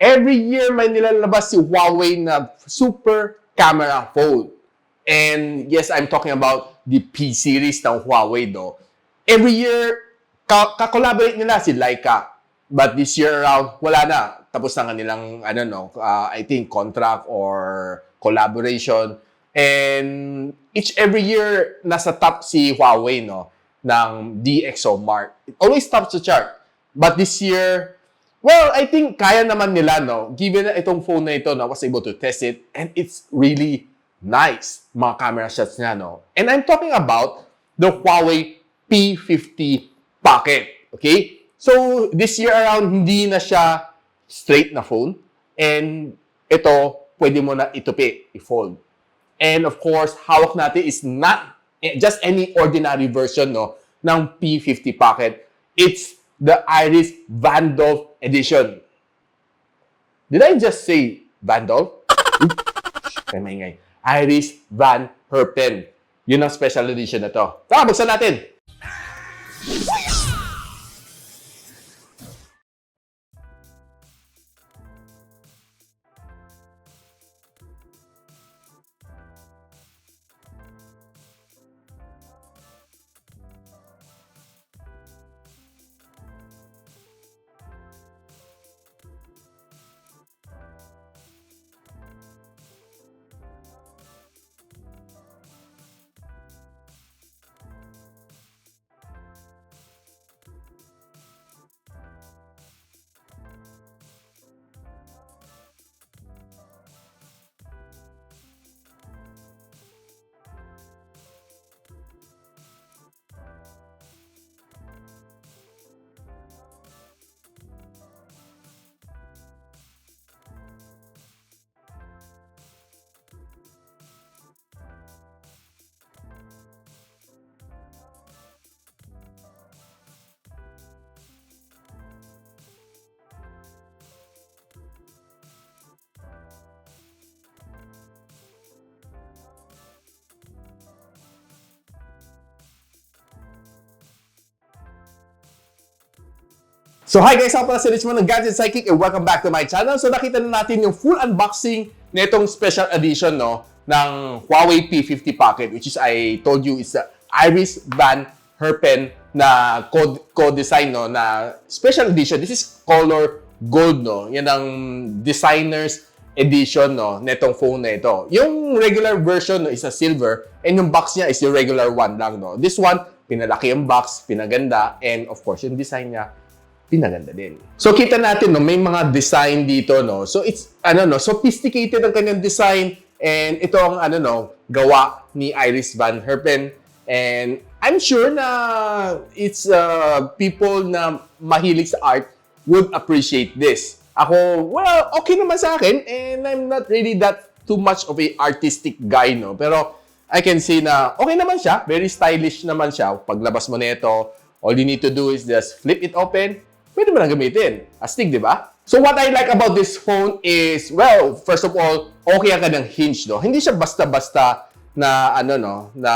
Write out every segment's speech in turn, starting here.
every year may nilalabas si Huawei na super camera phone. And yes, I'm talking about the P series ng Huawei do. Every year, ka-collaborate nila si Leica. But this year around, wala na. Tapos na kanilang, I think, contract or collaboration. And every year, nasa top si Huawei, no, ng DxO mark. It always tops the chart. But this year, well, I think kaya naman nila, no, given na itong phone na ito, no, I was able to test it, and it's really nice, mga camera shots niya, no. And I'm talking about the Huawei P50 Pocket, okay? So, this year around, hindi na siya straight na phone. And ito, pwede mo na itupi, i-fold. And of course, hawak natin is not just any ordinary version, no, ng P50 Pocket. It's the Iris Van Dolph Edition. Did I just say Van Dolph? Kaya maingay. Iris Van Herpen. Yun ang special edition na to. Tara, buksan natin! So hi guys, ako pala si Richmond ng Gadget, Sidekick, and welcome back to my channel. So nakita na natin yung full unboxing nitong special edition, no, ng Huawei P50 Pocket, which is, I told you, is the Iris Van Herpen na co-design, no, na special edition. This is color gold, no. Yan ang designer's edition, no, netong phone na ito. Yung regular version, no, is a silver, and yung box niya is yung regular one lang, no. This one, pinalaki yung box, pinaganda, and of course, yung design niya, pinaganda din. So, kita natin, no, may mga design dito, no. So, it's, sophisticated ang kanyang design. And ito ang, gawa ni Iris Van Herpen. And I'm sure na it's people na mahilig sa art would appreciate this. Ako, well, okay naman sa akin. And I'm not really that too much of a artistic guy, no. Pero, I can say na okay naman siya. Very stylish naman siya. Paglabas mo nito, all you need to do is just flip it open. Pwede mo na gamitin. Astig, di ba? So, what I like about this phone is, well, first of all, okay ang kanyang hinge, no? Hindi siya basta-basta na, na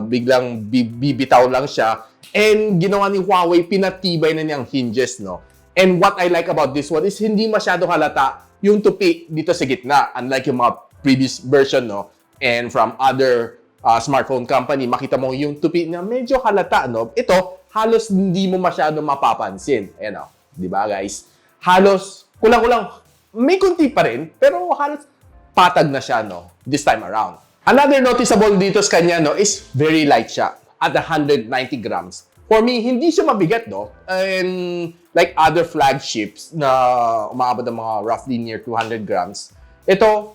biglang bibitaw lang siya. And ginawa ni Huawei, pinatibay na niyang hinges, no? And what I like about this one is hindi masyado halata yung tupi dito sa gitna. Unlike yung mga previous version, no? And from other smartphone company, makita mo yung tupi niya medyo halata, no? Ito, halos hindi mo masyado mapapansin. Ayan o. Di ba, guys? Halos, kulang-kulang, may kunti pa rin, pero halos patag na siya, no? This time around. Another noticeable dito sa kanya, no, is very light siya. At 190 grams. For me, hindi siya mabigat, no? And like other flagships na umaabot ng mga roughly near 200 grams. Ito,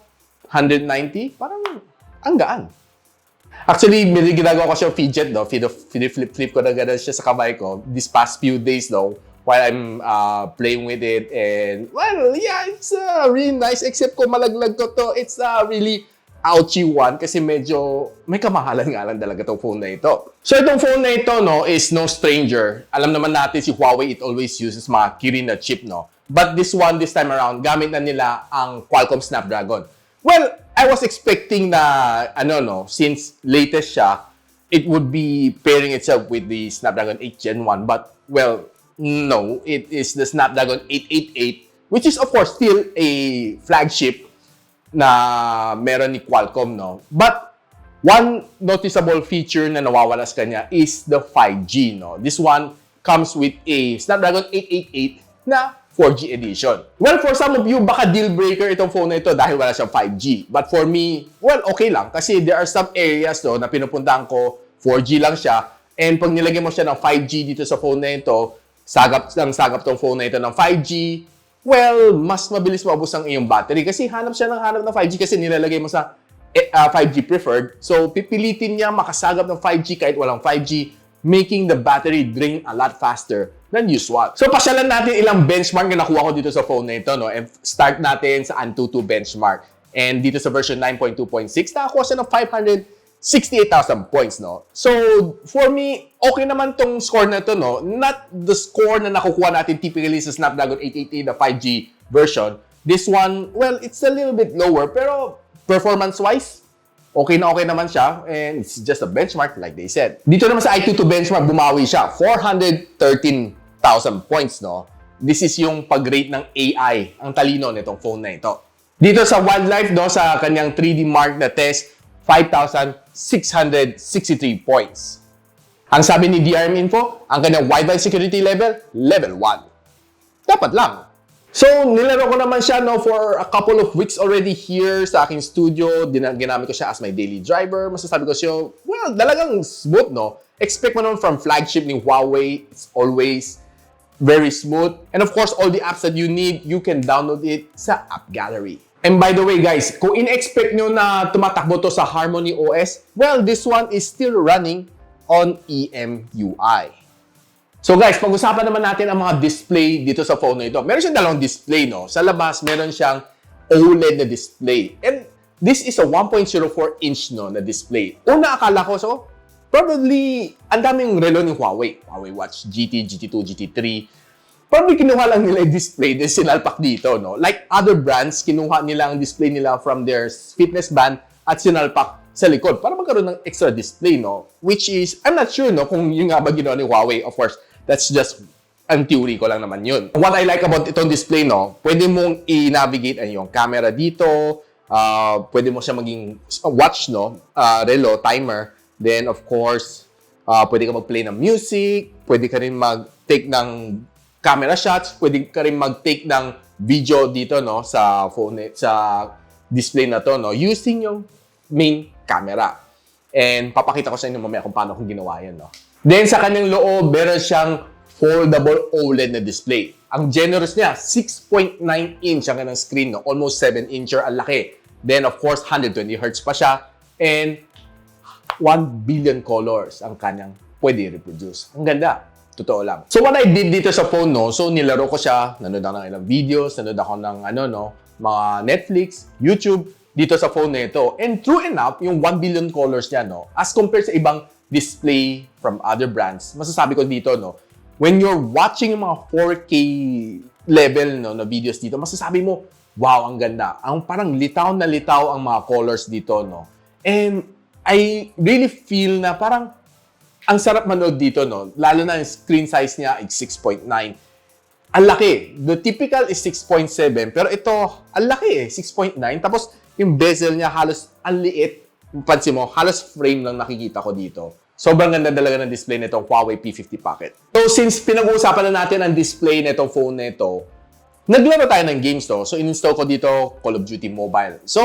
190, parang ang gaan. Actually, may ginagawa ko siya fidget, no? Flip ko na gano'n siya sa kamay ko this past few days, no? While I'm playing with it. And, well, yeah, it's really nice. Except kung malaglag ko to, it's really ouchy one kasi medyo may kamahalan nga lang talaga itong phone na ito. So, itong phone na ito, no, is no stranger. Alam naman natin si Huawei, it always uses mga Kirin na chip, no? But this one, this time around, gamit na nila ang Qualcomm Snapdragon. Well, I was expecting na, since latest siya, it would be pairing itself with the Snapdragon 8 Gen 1. But, well, no. It is the Snapdragon 888, which is of course still a flagship na meron ni Qualcomm, no? But one noticeable feature na nawawala sa kanya is the 5G, no? This one comes with a Snapdragon 888 na 4G edition. Well, for some of you, baka deal breaker itong phone na ito dahil wala siyang 5G. But for me, well, okay lang. Kasi there are some areas no, na pinupuntahan ko, 4G lang siya. And pag nilagay mo siya ng 5G dito sa phone na ito, sagap tong phone na ito ng 5G, well, mas mabilis maubos ang iyong battery. Kasi hanap siya ng 5G kasi nilalagay mo sa 5G preferred. So, pipilitin niya makasagap ng 5G kahit walang 5G, making the battery drain a lot faster than usual. So, pasyalan natin ilang benchmark na nakuha ko dito sa phone na ito, no? And start natin sa Antutu benchmark. And dito sa version 9.2.6, nakakuha siya ng 568,000 points, no? So, for me, okay naman tong score na ito, no? Not the score na nakukuha natin typically sa Snapdragon 888 na 5G version. This one, well, it's a little bit lower, pero performance-wise, okay naman siya, and it's just a benchmark like they said. Dito naman sa iQOO benchmark, bumawi siya. 413,000 points, no? This is yung pag-rate ng AI, ang talino nitong phone na ito. Dito sa wildlife, no, sa kanyang 3D Mark na test, 5,663 points. Ang sabi ni DRM Info, ang kanyang wildlife security level, level 1. Dapat lang. So, nilaro ko naman siya no, for a couple of weeks already here sa aking studio. Ginamit ko siya as my daily driver. Masasabi ko siya, well, talagang smooth, no? Expect mo naman from flagship ni Huawei. It's always very smooth. And of course, all the apps that you need, you can download it sa App Gallery. And by the way, guys, kung in-expect nyo na tumatakbo to sa Harmony OS, well, this one is still running on EMUI. So guys, pag-usapan naman natin ang mga display dito sa phone na ito. Meron siyang dalawang display, no? Sa labas, meron siyang OLED na display. And this is a 1.04-inch no, na display. Una, akala ko, so, probably, ang daming relo ni Huawei. Huawei Watch GT, GT2, GT3. Probably kinuha lang nila yung display, then sinalpak dito, no? Like other brands, kinuha nila ang display nila from their fitness band at sinalpak sa likod para magkaroon ng extra display, no? Which is, I'm not sure, no, kung yung nga ba ginawa ni Huawei. Of course, that's just ang theory ko lang naman yun. What I like about itong display, no, pwede mong i-navigate ang yung camera dito, pwede mo siya maging watch, no, relo, timer. Then, of course, pwede ka mag-play ng music, pwede ka rin mag-take ng camera shots, pwede ka rin mag-take ng video dito, no, sa phone, sa display na to, no, using yung main camera. And papakita ko sa inyo mamaya kung paano kung ginawa yan, no. Then, sa kanyang loob, meron siyang foldable OLED na display. Ang generous niya, 6.9-inch ang kanyang screen, no? Almost 7-incher, ang laki. Then, of course, 120 Hz pa siya. And 1 billion colors ang kanyang pwede reproduce. Ang ganda. Totoo lang. So, what I did dito sa phone, no? So, nilaro ko siya. Nanood ako ng ilang videos. Nanood ako ng, mga Netflix, YouTube, dito sa phone na ito. And true enough, yung 1 billion colors niya, no? As compared sa ibang display from other brands, masasabi ko dito, no, when you're watching yung mga 4K level, no, na videos dito, masasabi mo, wow, ang ganda. Ang parang litaw na litaw ang mga colors dito, no. And I really feel na parang ang sarap manood dito, no. Lalo na yung screen size niya is 6.9. Ang laki. The typical is 6.7, pero ito, ang laki 6.9. Tapos, yung bezel niya halos ang liit. Pansin mo, halos frame lang nakikita ko dito. Sobrang ganda talaga ng display nitong Huawei P50 Pocket. So, since pinag-uusapan na natin ang display nitong phone nito, naglaro tayo ng games to. So, in-install ko dito Call of Duty Mobile. So,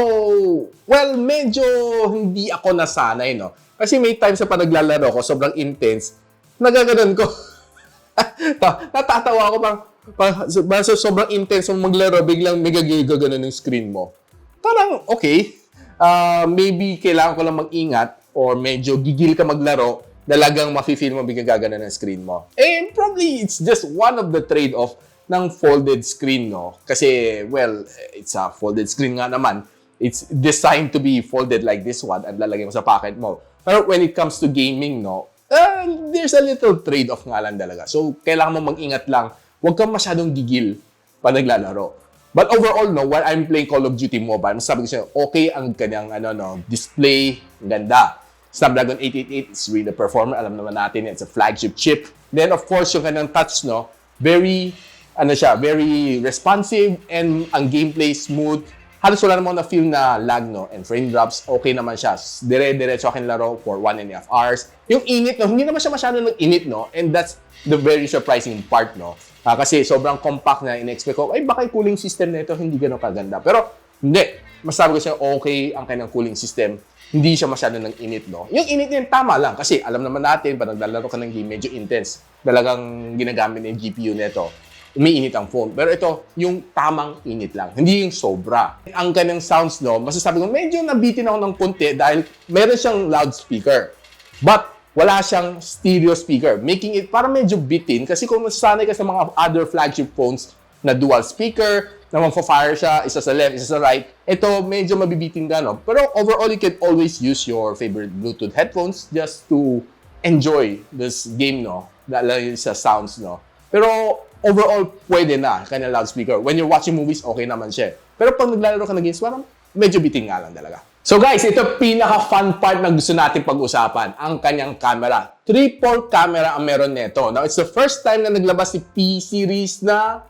well, medyo hindi ako nasanay, no? Kasi may times sa panaglalaro ko, sobrang intense, nagaganon ko. Natatawa ako basta sobrang intense mong maglaro, biglang may gaganon yung screen mo. Parang, okay, maybe kailangan ko lang mag-ingat or medyo gigil ka maglaro, dalagang mafe-feel mo biglang gaganon ng screen mo. And probably, it's just one of the trade-off ng folded screen, no? Kasi, well, it's a folded screen nga naman. It's designed to be folded like this one at lalagay mo sa pocket mo. Pero when it comes to gaming, no, there's a little trade-off nga lang talaga. So, kailangan mo mag-ingat lang. Huwag kang masyadong gigil pa naglalaro. But overall, no, while I'm playing Call of Duty Mobile, masasabi ko siya, okay ang kanyang display, ganda. Snapdragon 888 is really performer. Alam naman natin, it's a flagship chip. Then, of course, yung kanyang touch, no, very ano siya, very responsive and ang gameplay smooth. Halos wala naman na-feel na lag, no? And frame drops, okay naman siya. Dire-diretso akin laro for 1.5 hours. Yung init, no? Hindi naman siya masyado nag-init, no? And that's the very surprising part, no? Kasi sobrang compact na in-expect ko, ay baka yung cooling system na ito hindi gano'ng kaganda. Pero hindi. Masabi ko siya, okay ang kanyang cooling system. Hindi siya masyado ng init, no? Yung init niya, tama lang. Kasi alam naman natin, pag naglalaro ka ng game, medyo intense. Talagang ginagamit na yung GPU nito. Umiinit ang phone. Pero ito, yung tamang init lang. Hindi yung sobra. Ang kanyang sounds, no, masasabi ko, medyo nabitin ako ng konti dahil meron siyang loudspeaker. But, wala siyang stereo speaker. Making it para medyo bitin. Kasi kung masasanay ka sa mga other flagship phones na dual speaker, na magpa-fire siya, isa sa left, isa sa right, ito, medyo mabibitin ka, no? Pero overall, you can always use your favorite Bluetooth headphones just to enjoy this game, no? Dahil sa sounds, no? Pero, overall, pwede na, kanya loudspeaker. When you're watching movies, okay naman siya. Pero pag naglalaro ka ng games, parang medyo biting nga lang talaga. So guys, ito pinaka-fun part na gusto natin pag-usapan, ang kanyang camera. Triple camera ang meron nito. Now, it's the first time na naglabas si P series na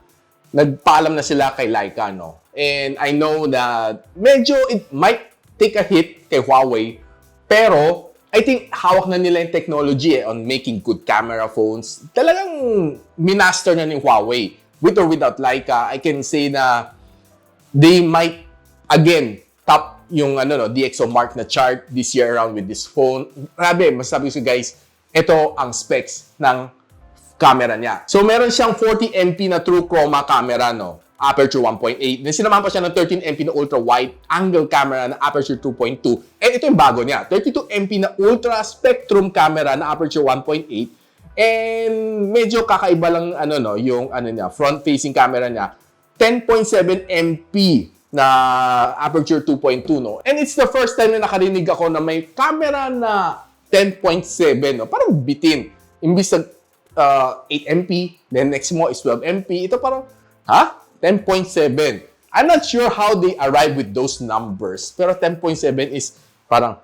nagpaalam na sila kay Leica, no? And I know that medyo it might take a hit kay Huawei, pero I think hawak na nila yung technology on making good camera phones. Talagang minaster na ni Huawei. With or without Leica, I can say na they might, again, top yung DxO Mark na chart this year around with this phone. Grabe, masasabi ko guys, ito ang specs ng camera niya. So, meron siyang 40MP na true chroma camera, no? Aperture 1.8. Then, sinamahan pa siya ng 13MP na ultra-wide angle camera na aperture 2.2. And ito yung bago niya. 32MP na ultra-spectrum camera na aperture 1.8. And medyo kakaiba lang, yung niya, front-facing camera niya. 10.7MP na aperture 2.2, no? And it's the first time na nakarinig ako na may camera na 10.7, no? Parang bitin. Imbis na 8MP, then next mo is 12MP. Ito parang, 10.7. I'm not sure how they arrive with those numbers. Pero 10.7 is parang,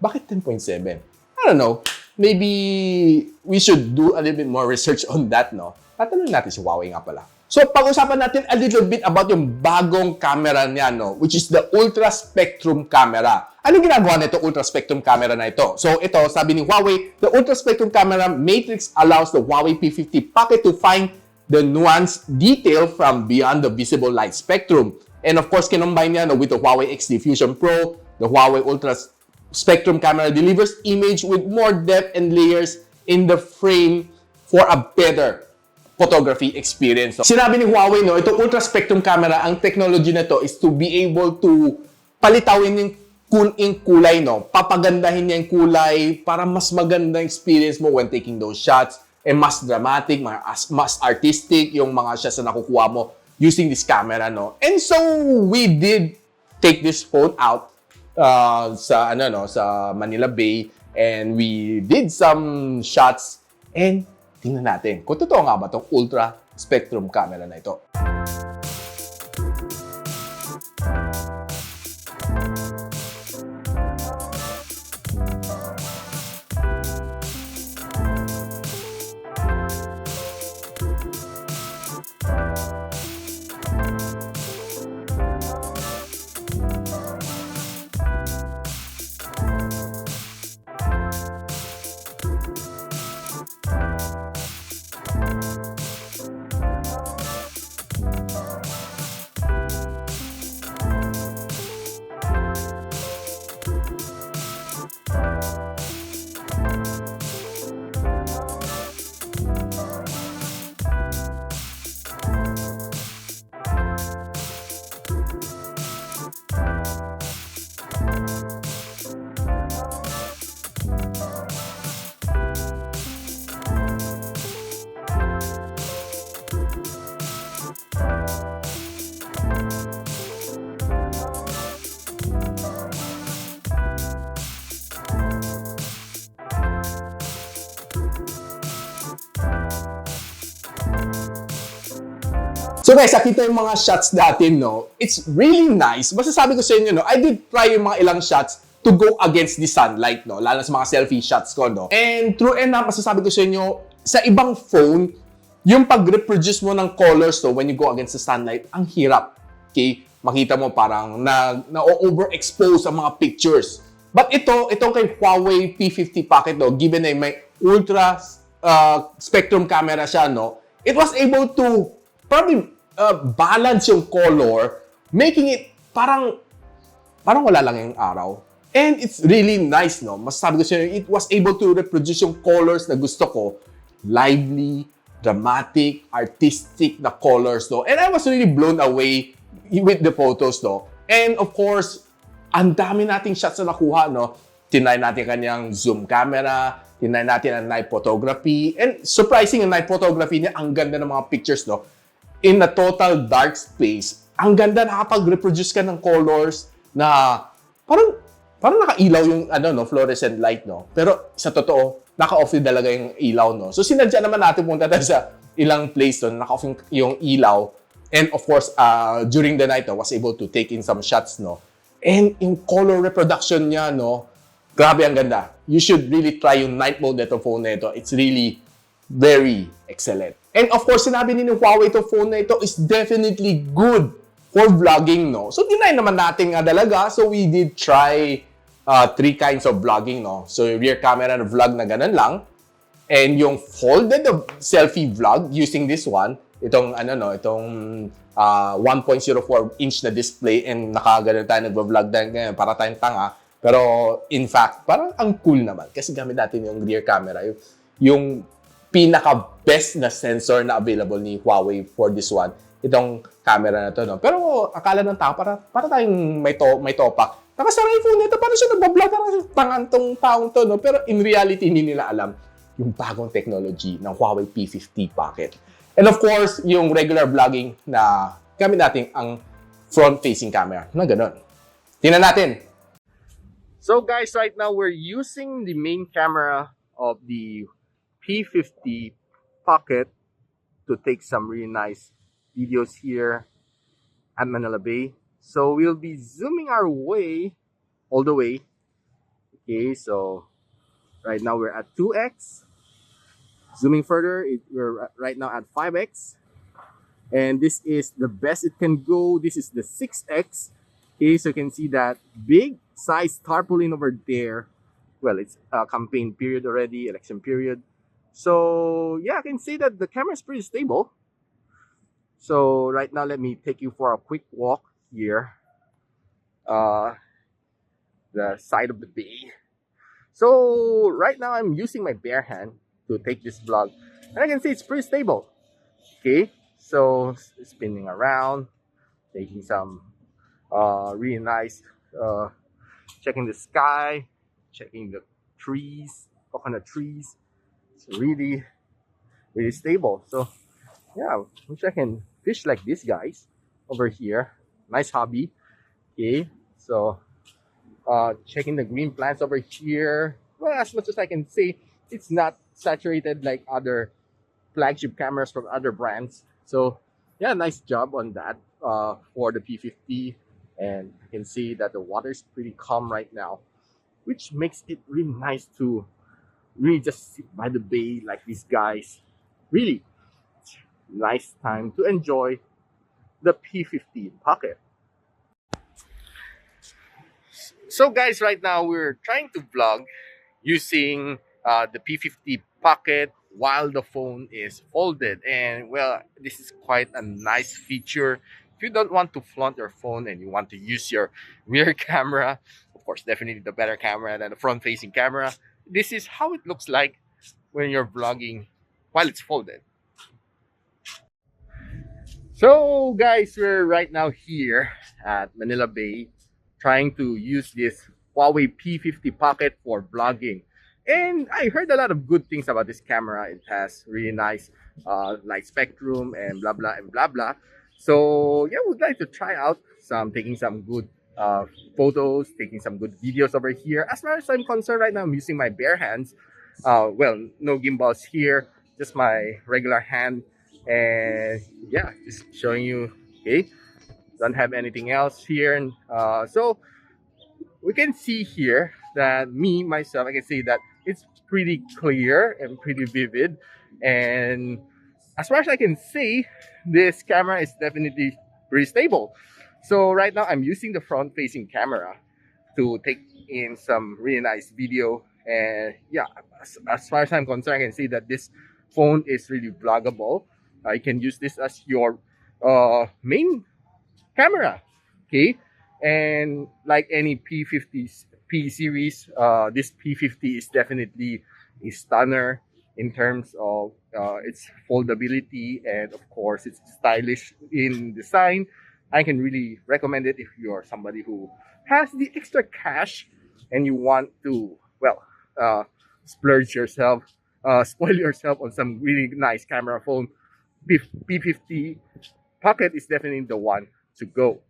bakit 10.7? I don't know. Maybe we should do a little bit more research on that, no? Tatanungin natin si Huawei nga pala. So, pag-usapan natin a little bit about yung bagong camera niya, no? Which is the Ultra Spectrum camera. Ano ginagawa nito Ultra Spectrum camera na ito? So, ito, sabi ni Huawei, the Ultra Spectrum camera matrix allows the HUAWEI P50 pocket to find the nuanced detail from beyond the visible light spectrum. And of course, kinombine niya with the Huawei XD Fusion Pro, the Huawei Ultra Spectrum camera delivers image with more depth and layers in the frame for a better photography experience. So, sinabi ni Huawei, no, itong Ultra Spectrum camera, ang technology na to is to be able to palitawin yung kulay, no? Papagandahin niya yung kulay para mas maganda experience mo when taking those shots. Mas dramatic, mas artistic yung mga shots na nakukuha mo using this camera, no? And so, we did take this phone out sa Manila Bay and we did some shots and tingnan natin kung totoo nga ba itong Ultra Spectrum camera na ito. So guys, nakita yung mga shots natin, no? It's really nice. Basta sabi ko sa inyo, no? I did try yung mga ilang shots to go against the sunlight, no? Lalo sa mga selfie shots ko, no? And true enough, masasabi ko sa inyo, sa ibang phone, yung pag-reproduce mo ng colors to when you go against the sunlight, ang hirap. Okay? Makita mo parang na-overexpose ang mga pictures. But itong kay Huawei P50 Pocket, no, given na may ultra spectrum camera siya, no, it was able to probably balance yung color, making it parang wala lang yung araw. And it's really nice, no? Masasabi ko siya, it was able to reproduce yung colors na gusto ko. Lively, dramatic, artistic na colors, no? And I was really blown away with the photos, no? And of course, ang dami nating shots na nakuha, no? Tinry natin kanyang zoom camera, tinry natin ang night photography. And surprising, ang night photography niya, ang ganda ng mga pictures, no? In a total dark space, ang ganda, nakapag-reproduce ka ng colors na parang nakailaw yung fluorescent light, no? Pero sa totoo, naka-off din talaga yung ilaw, no? So sinadya naman natin punta tayo sa ilang place doon, naka-off yung ilaw. And of course, during the night, no, was able to take in some shots, no? And yung color reproduction niya, no? Grabe, ang ganda. You should really try yung night mode nito phone na ito. It's really very excellent. And of course, sinabi ni Huawei itong phone na ito is definitely good for vlogging, no? So, dinay naman natin nga talaga. So, we did try 3 kinds of vlogging, no? So, rear camera na vlog na ganun lang. And yung folded selfie vlog using this one, itong 1.04 inch na display and nakaganon tayo nagbo-vlog dahil ganyan, para tayong tanga. Pero, in fact, parang ang cool naman. Kasi gamit natin yung rear camera. Yung pinaka-best na sensor na available ni Huawei for this one. Itong camera na to, no? Pero akala ng tao, para tayong may topak. Nakasara yung phone nito, parang siya nagbablog, parang tangan tong taong to, no? Pero in reality, hindi nila alam yung bagong technology ng Huawei P50 Pocket. And of course, yung regular vlogging na gamit natin ang front-facing camera na ganun. Tingnan natin. So guys, right now we're using the main camera of the P50 Pocket to take some really nice videos here at Manila Bay. So we'll be zooming our way all the way. Okay, so right now we're at 2x. Zooming further, we're right now at 5x. And this is the best it can go. This is the 6x. Okay, so you can see that big size tarpaulin over there. Well, it's a campaign period already, election period. So yeah, I can see that the camera is pretty stable. So right now, let me take you for a quick walk here. The side of the bay. So right now, I'm using my bare hand to take this vlog. And I can see it's pretty stable. Okay, so spinning around, taking some really nice, checking the sky, checking the trees, coconut trees. It's really, really stable. So yeah, wish I can fish like these guys over here. Nice hobby. Okay, so checking the green plants over here. Well, as much as I can say, it's not saturated like other flagship cameras from other brands. So yeah, nice job on that for the P50. And you can see that the water is pretty calm right now, which makes it really nice to really just sit by the bay like these guys. Really nice time to enjoy the P50 Pocket. So guys, right now we're trying to vlog using the P50 Pocket while the phone is folded. And well, this is quite a nice feature. If you don't want to flaunt your phone and you want to use your rear camera, of course, definitely the better camera than the front-facing camera, this is how it looks like when you're vlogging while it's folded. So guys, we're right now here at Manila Bay trying to use this Huawei P50 Pocket for vlogging. And I heard a lot of good things about this camera. It has really nice light spectrum and blah blah and blah blah. So yeah, would like to try out taking some good photos, taking some good videos over here. As far as I'm concerned right now, I'm using my bare hands. Well, no gimbals here, just my regular hand. And yeah, just showing you, okay, don't have anything else here. And so we can see here that myself, I can see that it's pretty clear and pretty vivid. And as far as I can see, this camera is definitely pretty stable. So right now I'm using the front-facing camera to take in some really nice video. And yeah, as far as I'm concerned, I can see that this phone is really vloggable. You can use this as your main camera, okay? And like any P50s, P series, this P50 is definitely a stunner in terms of its foldability, and of course it's stylish in design. I can really recommend it if you're somebody who has the extra cash and you want to, well, splurge yourself, spoil yourself on some really nice camera phone. P50 Pocket is definitely the one to go.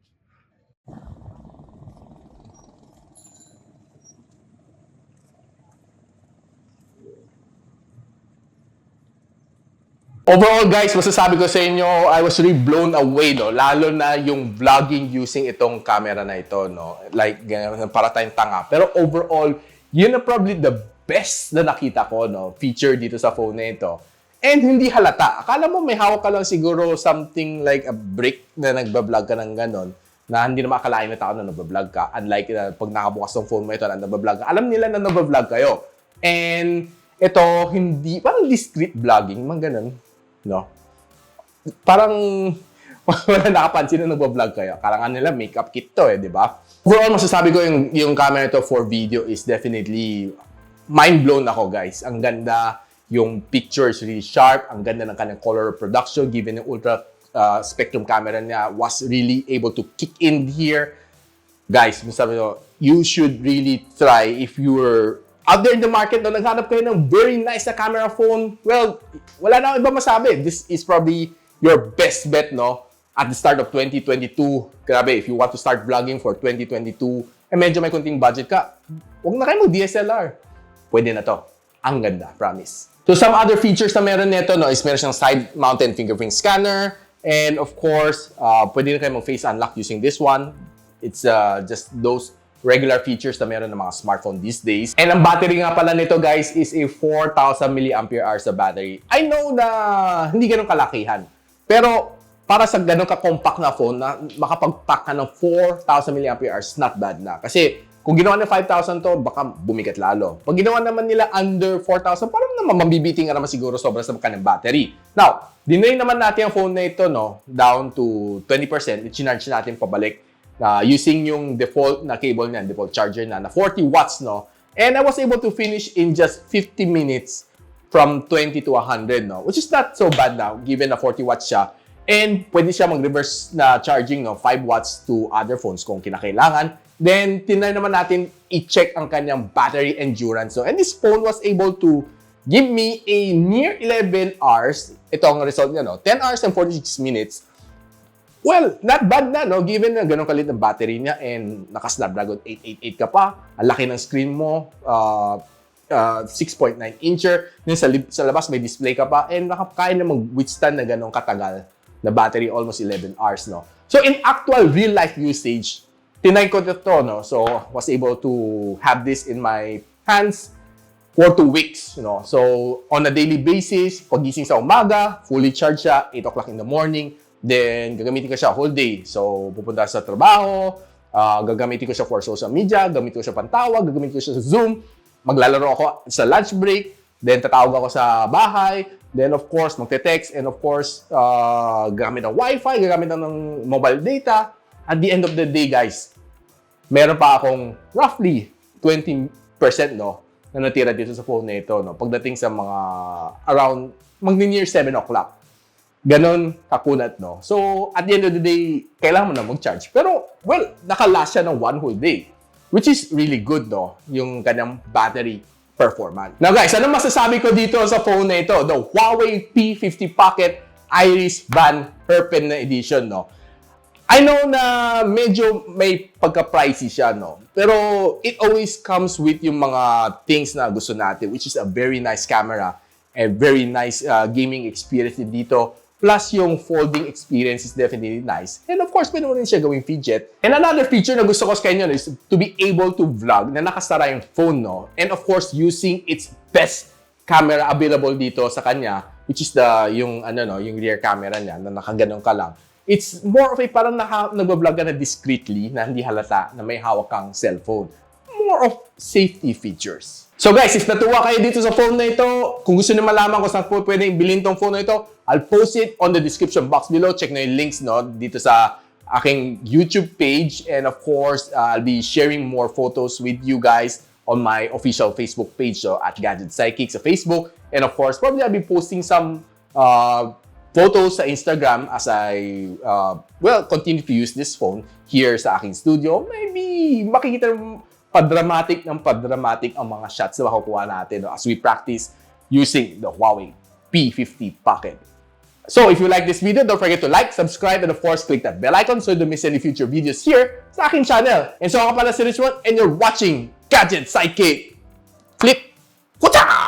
Overall guys, masasabi ko sa inyo, I was really blown away, no? Lalo na yung vlogging using itong camera na ito, no? Like, para tayong tanga. Pero overall, yun na probably the best na nakita ko, no? Feature dito sa phone na ito. And hindi halata. Akala mo may hawak ka lang siguro something like a brick na nagbablog ka ng ganon, na hindi na makakalain na tao na nagbablog ka. Unlike pag nakabukas ng phone mo ito na nagbablog ka. Alam nila na nagbablog kayo. And ito, hindi, parang discreet vlogging, mga ganon. No? Parang wala nakapansin na nagbablog kayo. Karangan nila makeup kit to di ba? Overall, masasabi ko yung camera ito for video is definitely mind blown ako, guys. Ang ganda, yung picture is really sharp. Ang ganda ng kanyang color production given yung ultra spectrum camera niya was really able to kick in here. Guys, masasabi ko, you should really try if you're out there in the market, no, naghanap kayo ng very nice na camera phone, well, wala na akong iba masabi. This is probably your best bet, no? At the start of 2022. Grabe, if you want to start vlogging for 2022, medyo may kunting budget ka, huwag na kayo mag-DSLR. Pwede na to. Ang ganda, promise. So, some other features na meron nito, no, is meron siyang side-mounted fingerprint scanner. And of course, pwede na kayo mag-face unlock using this one. It's just those regular features na meron ng mga smartphone these days. And ang battery nga pala nito, guys, is a 4,000 mAh na battery. I know na hindi ganun kalakihan. Pero para sa ganun ka-compact na phone, na makapag-pack ka ng 4,000 mAh, not bad na. Kasi kung ginawa ng 5,000 to, baka bumigat lalo. Pag ginawa naman nila under 4,000, parang naman mabibiting ka naman siguro sobrang sa kanyang battery. Now, dinayin naman natin ang phone na ito, no, down to 20%. I-charge natin pabalik. Using yung default na cable niya, default charger na 40 watts, no? And I was able to finish in just 50 minutes from 20 to 100, no? Which is not so bad now, given na 40 watts siya. And pwede siya mag-reverse na charging, no? 5 watts to other phones kung kinakailangan. Then, tinry naman natin i-check ang kanyang battery endurance. So, and this phone was able to give me a near 11 hours. Ito ang result niya, no? 10 hours and 46 minutes. Well, not bad na, no? Given na ganun kalit ng battery niya and naka-Snapdragon 888 ka pa, ang laki ng screen mo, 6.9 incher, then sa labas may display ka pa, and nakakaya na mag-withstand na ganun katagal na battery, almost 11 hours, no? So, in actual real-life usage, tinay ko ito, no? So, was able to have this in my hands for 2 weeks, you know? So, on a daily basis, pagising sa umaga, fully charged siya, 8 o'clock in the morning, then, gagamitin ko siya whole day. So, pupunta sa trabaho, gagamitin ko siya for social media, gagamitin ko siya pantawag, gagamitin ko siya sa Zoom, maglalaro ako sa lunch break, then tatawag ako sa bahay, then of course, magte-text, and of course, gagamit ng Wi-Fi, gagamit ng mobile data. At the end of the day, guys, meron pa akong roughly 20%, no, na natira dito sa phone na ito, no, pagdating sa mga around, mag-near 7 o'clock. Ganon kakunat, no? So, at the end of the day, kailangan mo na mag-charge. Pero, well, nakalast siya ng 1 whole day. Which is really good, no? Yung kanyang battery performance. Now, guys, anong masasabi ko dito sa phone na ito? The HUAWEI P50 Pocket Iris Band Hairpin na edition, no? I know na medyo may pagka-pricey siya, no? Pero, it always comes with yung mga things na gusto natin, which is a very nice camera, a very nice gaming experience din dito. Plus, yung folding experience is definitely nice. And of course, pwede mo rin siya gawing fidget. And another feature na gusto ko sa kanya is to be able to vlog na nakasara yung phone, no? And of course, using its best camera available dito sa kanya, which is yung rear camera niya na nakaganon ka lang. It's more of a parang nagbablog ka na discreetly na hindi halata na may hawak kang cellphone. More of safety features. So guys, if natuwa kayo dito sa phone na ito, kung gusto nyo malaman kung saan po pwedeng bilhin tong phone na ito, I'll post it on the description box below. Check na yung links dito sa aking YouTube page. And of course, I'll be sharing more photos with you guys on my official Facebook page at Gadget Sidekick sa Facebook. And of course, probably I'll be posting some photos sa Instagram as I continue to use this phone here sa aking studio. Maybe makikita padramatic ang mga shots na makukuha natin as we practice using the HUAWEI P50 pocket. So if you like this video, don't forget to like, subscribe, and of course, click that bell icon so you don't miss any future videos here sa aking channel. And so ako pala si Richmond and you're watching Gadget Sidekick. Flip! Kucha!